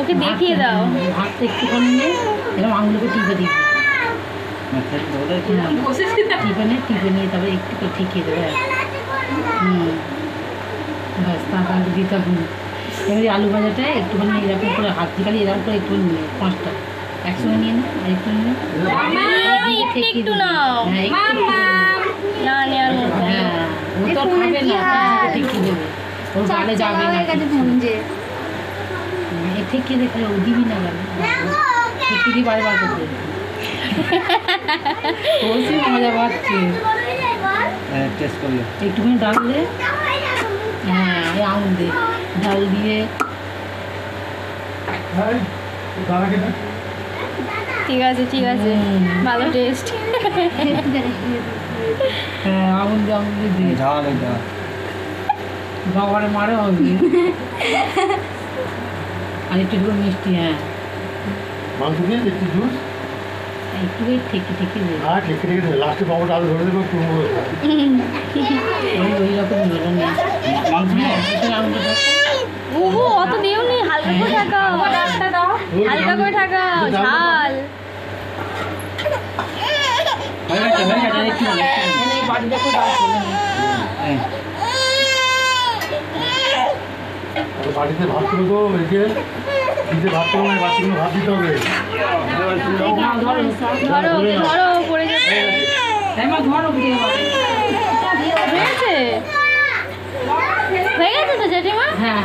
ওকে দেখিয়ে দাও ভাতটা একটুখানি নিয়ে এরকম আঙুলকে টিপে দিবি টিপে নিয়ে তারপরে একটু ঠেকিয়ে দেবে ব্যাস তারপরে দিতে হবে। এবারে আলু ভাজাটা একটুখানি এরকম করে হাত দিয়ে খালি এরকম করে একটু নিয়ে 5টা একসঙ্গে নিয়ে না আর একটু নিয়ে একটু নাও হ্যাঁ ও তো খাবে না ঠেকিয়ে দেবে ওর গালে যাবে না ঠেকিয়ে দেখলে ও দিবি না গালে ঠেকিয়ে দিয়ে বারবার করতে বলছি মজা পাচ্ছে একটুখানি ডাল দে হ্যাঁ ওই আঙুল দে ডাল দিয়ে ঠিক আছে ভালো টেস্ট হ্যাঁ আঙুল দিয়ে বাবারে মারে হবে আর একটু মিষ্টি হ্যাঁ মাংস দিয়ে একটু জুস একটু ঠেকে দেবে হ্যাঁ ঠেকে লাস্টে বাবুটা আলু ধরে দেবে পুরো ওই রকম হলো না ওহো অত দিও নি হালকা করে ঠাকাও হালকা করে ঠাকাও ঝাল বাড়িতে ভাত করে তো এসে নিজে ভাত করো না বাচ্চাগুলো ভাত দিতে হবে ধরো পড়ে যাচ্ছে হয়ে গেছে তো জেঠিমা হ্যাঁ